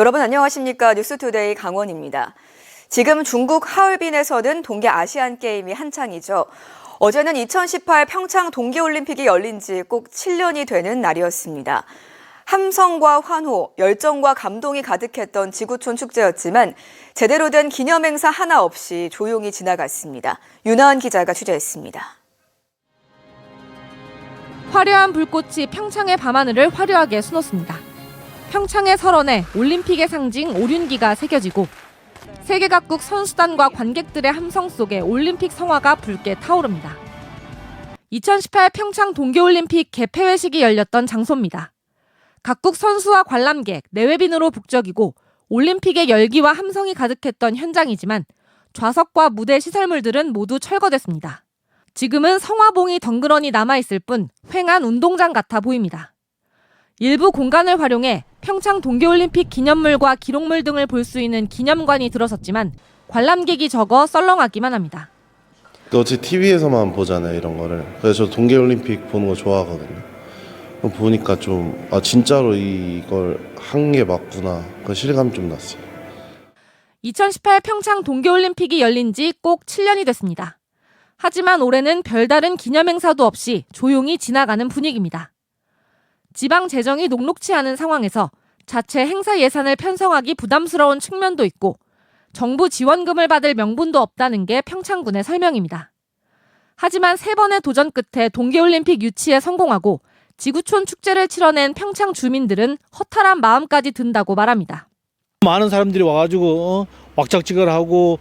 여러분 안녕하십니까? 뉴스투데이 강원입니다. 지금 중국 하얼빈에서는 동계 아시안 게임이 한창이죠. 어제는 2018 평창 동계올림픽이 열린 지 꼭 7년이 되는 날이었습니다. 함성과 환호, 열정과 감동이 가득했던 지구촌 축제였지만 제대로 된 기념행사 하나 없이 조용히 지나갔습니다. 윤하은 기자가 취재했습니다. 화려한 불꽃이 평창의 밤하늘을 화려하게 수놓습니다. 평창의 설원에 올림픽의 상징 오륜기가 새겨지고 세계 각국 선수단과 관객들의 함성 속에 올림픽 성화가 붉게 타오릅니다. 2018 평창 동계올림픽 개폐회식이 열렸던 장소입니다. 각국 선수와 관람객, 내외빈으로 북적이고 올림픽의 열기와 함성이 가득했던 현장이지만 좌석과 무대 시설물들은 모두 철거됐습니다. 지금은 성화봉이 덩그러니 남아있을 뿐 휑한 운동장 같아 보입니다. 일부 공간을 활용해 평창 동계올림픽 기념물과 기록물 등을 볼 수 있는 기념관이 들어섰지만 관람객이 적어 썰렁하기만 합니다. 어차피 TV에서만 보잖아요, 이런 거를. 그래서 저 동계올림픽 보는 거 좋아하거든요. 보니까 좀 진짜로 이걸 한 게 맞구나. 그 실감이 좀 났어요. 2018 평창 동계올림픽이 열린 지 꼭 7년이 됐습니다. 하지만 올해는 별다른 기념행사도 없이 조용히 지나가는 분위기입니다. 지방 재정이 녹록치 않은 상황에서 자체 행사 예산을 편성하기 부담스러운 측면도 있고 정부 지원금을 받을 명분도 없다는 게 평창군의 설명입니다. 하지만 3번의 도전 끝에 동계올림픽 유치에 성공하고 지구촌 축제를 치러낸 평창 주민들은 허탈한 마음까지 든다고 말합니다. 많은 사람들이 와가지고 왁작지껄하고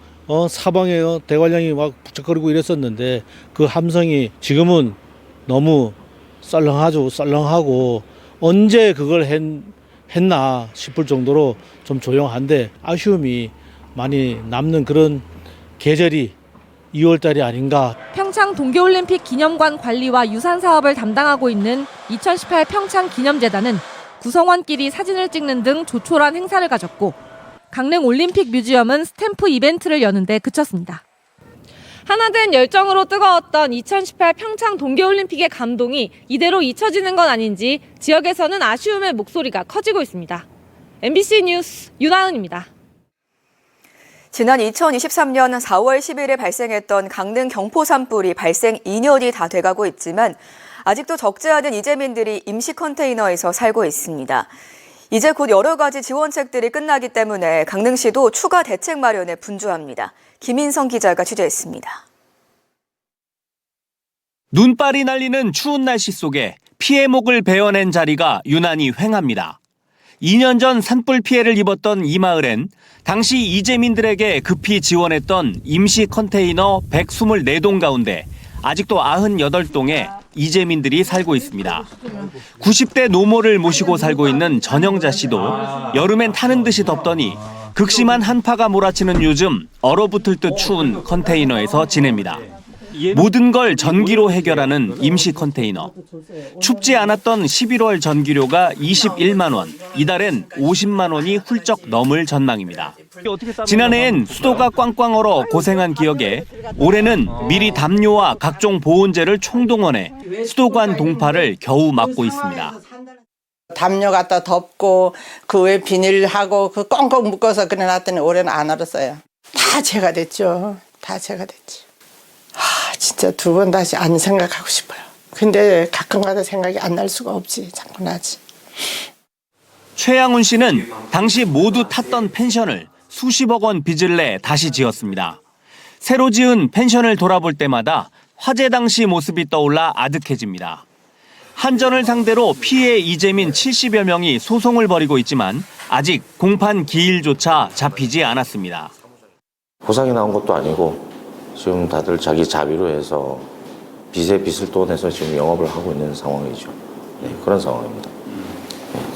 사방에 대관령이 막 북적거리고 이랬었는데 그 함성이 지금은 너무 썰렁하고 언제 그걸 했나 싶을 정도로 좀 조용한데 아쉬움이 많이 남는 그런 계절이 2월달이 아닌가. 평창 동계올림픽 기념관 관리와 유산 사업을 담당하고 있는 2018 평창 기념재단은 구성원끼리 사진을 찍는 등 조촐한 행사를 가졌고 강릉 올림픽 뮤지엄은 스탬프 이벤트를 여는데 그쳤습니다. 하나된 열정으로 뜨거웠던 2018 평창 동계올림픽의 감동이 이대로 잊혀지는 건 아닌지 지역에서는 아쉬움의 목소리가 커지고 있습니다. MBC 뉴스 윤하은입니다. 지난 2023년 4월 10일에 발생했던 강릉 경포 산불이 발생 2년이 다 돼가고 있지만 아직도 적지 않은 이재민들이 임시 컨테이너에서 살고 있습니다. 이제 곧 여러 가지 지원책들이 끝나기 때문에 강릉시도 추가 대책 마련에 분주합니다. 김인성 기자가 취재했습니다. 눈발이 날리는 추운 날씨 속에 피해목을 베어낸 자리가 유난히 휑합니다. 2년 전 산불 피해를 입었던 이 마을엔 당시 이재민들에게 급히 지원했던 임시 컨테이너 124동 가운데 아직도 98동에 이재민들이 살고 있습니다. 90대 노모를 모시고 살고 있는 전영자 씨도 여름엔 타는 듯이 덥더니 극심한 한파가 몰아치는 요즘 얼어붙을 듯 추운 컨테이너에서 지냅니다. 모든 걸 전기로 해결하는 임시 컨테이너. 춥지 않았던 11월 전기료가 21만 원, 이달엔 50만 원이 훌쩍 넘을 전망입니다. 지난해엔 수도가 꽝꽝 얼어 고생한 기억에 올해는 미리 담요와 각종 보온재를 총동원해 수도관 동파를 겨우 막고 있습니다. 담요 갖다 덮고 그 외에 비닐하고 그 꽁꽁 묶어서 그래놨더니 올해는 안 얼었어요. 다 제가 됐죠. 다 제가 됐지. 진짜 두 번 다시 안 생각하고 싶어요. 근데 가끔가다 생각이 안 날 수가 없지. 자꾸 나지. 최양훈 씨는 당시 모두 탔던 펜션을 수십억 원 빚을 내 다시 지었습니다. 새로 지은 펜션을 돌아볼 때마다 화재 당시 모습이 떠올라 아득해집니다. 한전을 상대로 피해 이재민 70여 명이 소송을 벌이고 있지만 아직 공판 기일조차 잡히지 않았습니다. 보상이 나온 것도 아니고 지금 다들 자기 자비로 해서 빚에 빚을 또 내서 지금 영업을 하고 있는 상황이죠. 네, 그런 상황입니다.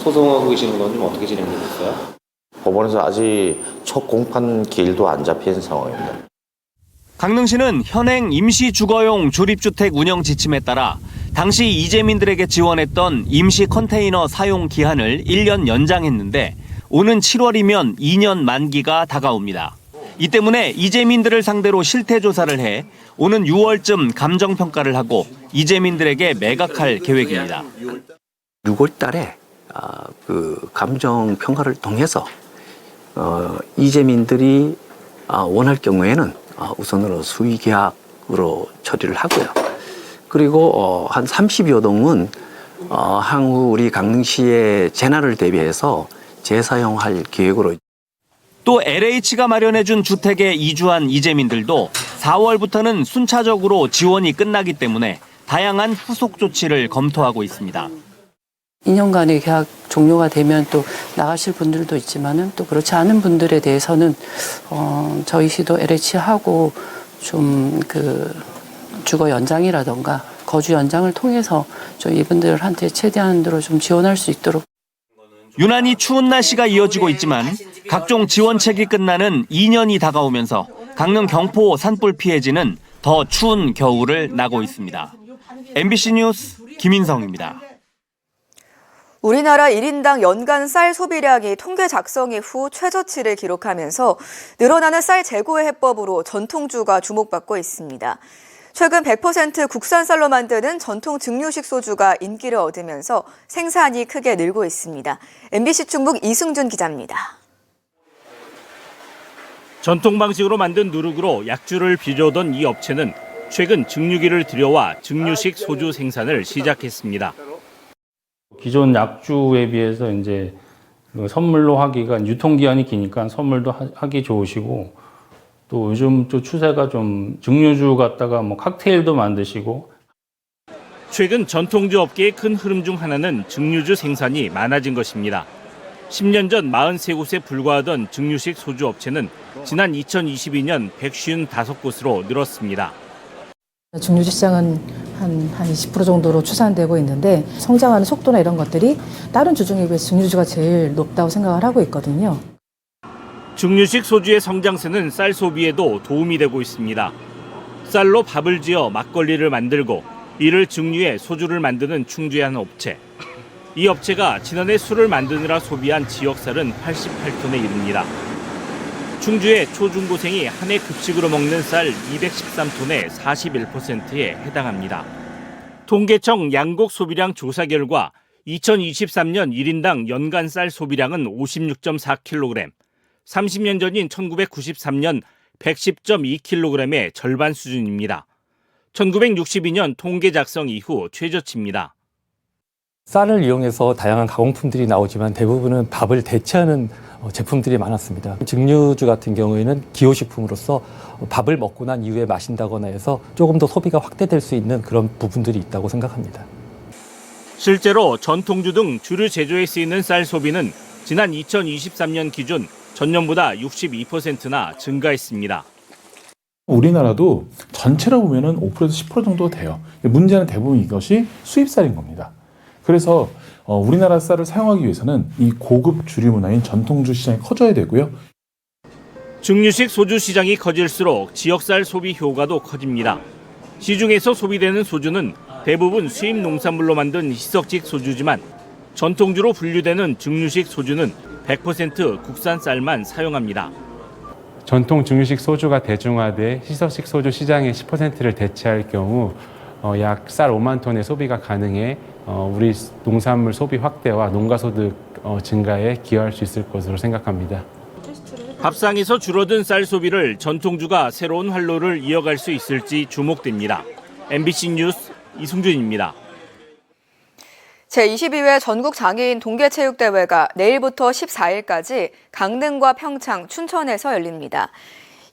소송하고 계시는 건 어떻게 진행되고 있어요? 법원에서 아직 첫 공판 기일도 안 잡힌 상황입니다. 강릉시는 현행 임시주거용 조립주택 운영 지침에 따라 당시 이재민들에게 지원했던 임시 컨테이너 사용 기한을 1년 연장했는데 오는 7월이면 2년 만기가 다가옵니다. 이 때문에 이재민들을 상대로 실태조사를 해 오는 6월쯤 감정평가를 하고 이재민들에게 매각할 계획입니다. 6월 달에 그 감정평가를 통해서 이재민들이 원할 경우에는 우선으로 수의계약으로 처리를 하고요. 그리고 한 30여 동은 향후 우리 강릉시의 재난을 대비해서 재사용할 계획으로. 또 LH가 마련해준 주택에 이주한 이재민들도 4월부터는 순차적으로 지원이 끝나기 때문에 다양한 후속 조치를 검토하고 있습니다. 2년간의 계약 종료가 되면 또 나가실 분들도 있지만은 또 그렇지 않은 분들에 대해서는 저희 시도 LH하고 좀 주거 연장이라던가 거주 연장을 통해서 좀 이분들한테 최대한으로 좀 지원할 수 있도록. 유난히 추운 날씨가 이어지고 있지만 각종 지원책이 끝나는 2년이 다가오면서 강릉 경포 산불 피해지는 더 추운 겨울을 나고 있습니다. MBC 뉴스 김인성입니다. 우리나라 1인당 연간 쌀 소비량이 통계 작성 이후 최저치를 기록하면서 늘어나는 쌀 재고의 해법으로 전통주가 주목받고 있습니다. 최근 100% 국산 쌀로 만드는 전통 증류식 소주가 인기를 얻으면서 생산이 크게 늘고 있습니다. MBC 충북 이승준 기자입니다. 전통 방식으로 만든 누룩으로 약주를 빚어오던 이 업체는 최근 증류기를 들여와 증류식 소주 생산을 시작했습니다. 기존 약주에 비해서 이제 선물로 하기가 유통기한이 기니까 선물도 하기 좋으시고, 또 요즘 또 추세가 좀 증류주 갖다가 뭐 칵테일도 만드시고. 최근 전통주 업계의 큰 흐름 중 하나는 증류주 생산이 많아진 것입니다. 10년 전 43곳에 불과하던 증류식 소주 업체는 지난 2022년 155곳으로 늘었습니다. 증류주 시장은 한 20% 정도로 추산되고 있는데 성장하는 속도나 이런 것들이 다른 주종에 비해서 증류주가 제일 높다고 생각을 하고 있거든요. 증류식 소주의 성장세는 쌀 소비에도 도움이 되고 있습니다. 쌀로 밥을 지어 막걸리를 만들고 이를 증류해 소주를 만드는 충주의 한 업체. 이 업체가 지난해 술을 만드느라 소비한 지역쌀은 88톤에 이릅니다. 충주의 초중고생이 한 해 급식으로 먹는 쌀 213톤의 41%에 해당합니다. 통계청 양곡 소비량 조사 결과 2023년 1인당 연간 쌀 소비량은 56.4kg, 30년 전인 1993년 110.2kg의 절반 수준입니다. 1962년 통계 작성 이후 최저치입니다. 쌀을 이용해서 다양한 가공품들이 나오지만 대부분은 밥을 대체하는 제품들이 많았습니다. 증류주 같은 경우에는 기호식품으로서 밥을 먹고 난 이후에 마신다거나 해서 조금 더 소비가 확대될 수 있는 그런 부분들이 있다고 생각합니다. 실제로 전통주 등 주류 제조에 쓰이는 쌀 소비는 지난 2023년 기준 전년보다 62%나 증가했습니다. 우리나라도 전체로 보면은 5%에서 10% 정도 돼요. 문제는 대부분 이것이 수입쌀인 겁니다. 그래서 우리나라 쌀을 사용하기 위해서는 이 고급 주류 문화인 전통주 시장이 커져야 되고요. 증류식 소주 시장이 커질수록 지역쌀 소비 효과도 커집니다. 시중에서 소비되는 소주는 대부분 수입 농산물로 만든 희석식 소주지만 전통주로 분류되는 증류식 소주는 100% 국산 쌀만 사용합니다. 전통 증류식 소주가 대중화돼 희석식 소주 시장의 10%를 대체할 경우 약 쌀 5만 톤의 소비가 가능해 우리 농산물 소비 확대와 농가소득 증가에 기여할 수 있을 것으로 생각합니다. 밥상에서 줄어든 쌀 소비를 전통주가 새로운 활로를 이어갈 수 있을지 주목됩니다. MBC 뉴스 이승준입니다. 제22회 전국장애인 동계체육대회가 내일부터 14일까지 강릉과 평창, 춘천에서 열립니다.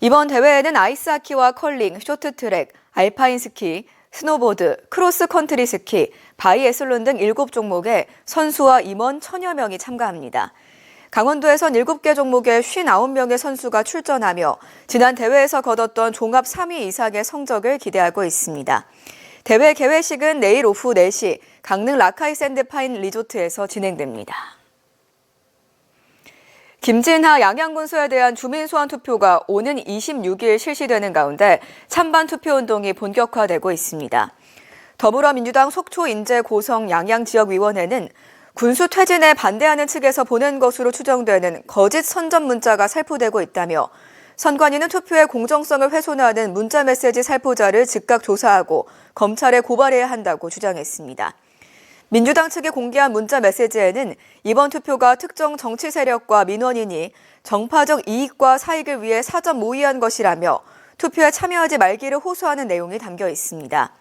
이번 대회에는 아이스하키와 컬링, 쇼트트랙, 알파인 스키, 스노보드, 크로스컨트리 스키, 바이애슬론 등 7종목에 선수와 임원 1000여 명이 참가합니다. 강원도에선 7개 종목에 59명의 선수가 출전하며 지난 대회에서 거뒀던 종합 3위 이상의 성적을 기대하고 있습니다. 대회 개회식은 내일 오후 4시 강릉 라카이 샌드파인 리조트에서 진행됩니다. 김진하 양양군수에 대한 주민소환 투표가 오는 26일 실시되는 가운데 찬반 투표운동이 본격화되고 있습니다. 더불어민주당 속초 인제 고성 양양지역위원회는 군수 퇴진에 반대하는 측에서 보낸 것으로 추정되는 거짓 선전 문자가 살포되고 있다며 선관위는 투표의 공정성을 훼손하는 문자메시지 살포자를 즉각 조사하고 검찰에 고발해야 한다고 주장했습니다. 민주당 측이 공개한 문자 메시지에는 이번 투표가 특정 정치 세력과 민원인이 정파적 이익과 사익을 위해 사전 모의한 것이라며 투표에 참여하지 말기를 호소하는 내용이 담겨 있습니다.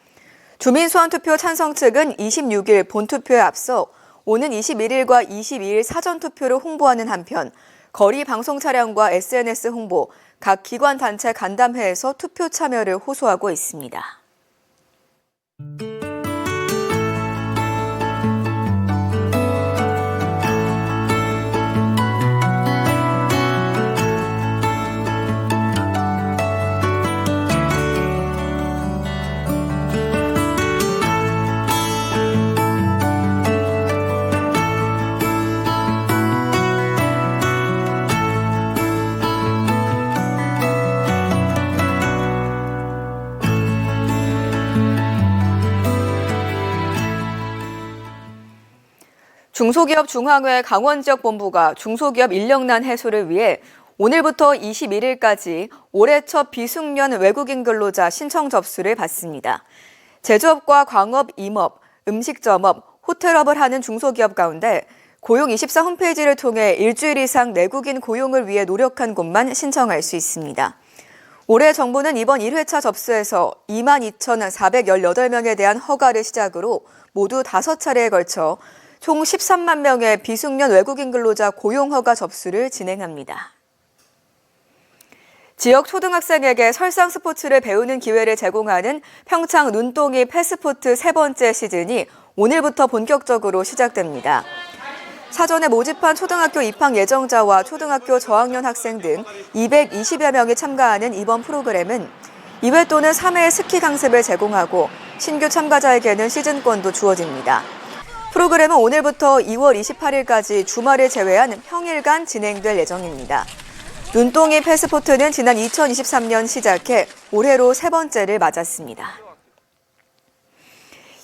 주민소환투표 찬성 측은 26일 본투표에 앞서 오는 21일과 22일 사전투표를 홍보하는 한편 거리 방송 차량과 SNS 홍보, 각 기관 단체 간담회에서 투표 참여를 호소하고 있습니다. 중소기업 중앙회 강원지역본부가 중소기업 인력난 해소를 위해 오늘부터 21일까지 올해 첫 비숙련 외국인 근로자 신청 접수를 받습니다. 제조업과 광업, 임업, 음식점업, 호텔업을 하는 중소기업 가운데 고용24 홈페이지를 통해 일주일 이상 내국인 고용을 위해 노력한 곳만 신청할 수 있습니다. 올해 정부는 이번 1회차 접수에서 22,418명에 대한 허가를 시작으로 모두 5차례에 걸쳐 총 13만 명의 비숙련 외국인 근로자 고용 허가 접수를 진행합니다. 지역 초등학생에게 설상 스포츠를 배우는 기회를 제공하는 평창 눈동이 패스포트 세 번째 시즌이 오늘부터 본격적으로 시작됩니다. 사전에 모집한 초등학교 입학 예정자와 초등학교 저학년 학생 등 220여 명이 참가하는 이번 프로그램은 2회 또는 3회 스키 강습을 제공하고 신규 참가자에게는 시즌권도 주어집니다. 프로그램은 오늘부터 2월 28일까지 주말을 제외한 평일간 진행될 예정입니다. 눈동이 패스포트는 지난 2023년 시작해 올해로 세 번째를 맞았습니다.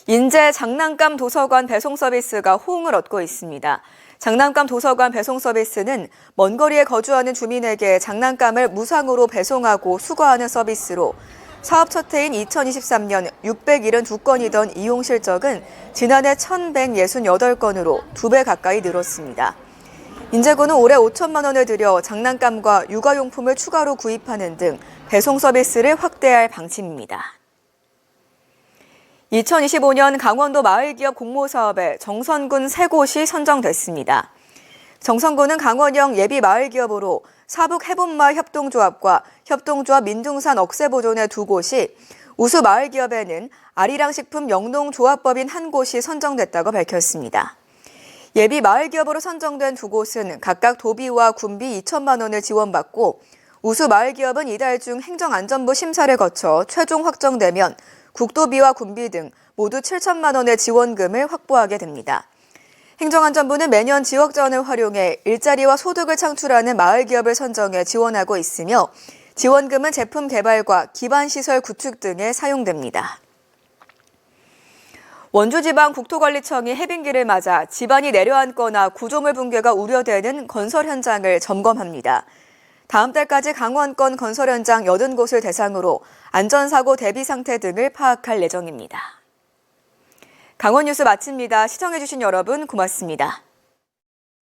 인제 장난감 도서관 배송 서비스가 호응을 얻고 있습니다. 장난감 도서관 배송 서비스는 먼 거리에 거주하는 주민에게 장난감을 무상으로 배송하고 수거하는 서비스로 사업 첫 해인 2023년 672건이던 이용 실적은 지난해 1,168건으로 2배 가까이 늘었습니다. 인제군은 올해 5천만 원을 들여 장난감과 육아용품을 추가로 구입하는 등 배송 서비스를 확대할 방침입니다. 2025년 강원도 마을기업 공모사업에 정선군 3곳이 선정됐습니다. 정선군은 강원형 예비 마을기업으로 사북 해본마을 협동조합과 협동조합 민둥산 억새보존의 2곳이, 우수 마을기업에는 아리랑식품 영농조합법인 1곳이 선정됐다고 밝혔습니다. 예비 마을기업으로 선정된 2곳은 각각 도비와 군비 2천만 원을 지원받고, 우수 마을기업은 이달 중 행정안전부 심사를 거쳐 최종 확정되면 국도비와 군비 등 모두 7천만 원의 지원금을 확보하게 됩니다. 행정안전부는 매년 지역자원을 활용해 일자리와 소득을 창출하는 마을기업을 선정해 지원하고 있으며, 지원금은 제품 개발과 기반시설 구축 등에 사용됩니다. 원주지방국토관리청이 해빙기를 맞아 집안이 내려앉거나 구조물 붕괴가 우려되는 건설 현장을 점검합니다. 다음 달까지 강원권 건설 현장 80곳을 대상으로 안전사고 대비 상태 등을 파악할 예정입니다. 강원 뉴스 마칩니다. 시청해주신 여러분 고맙습니다.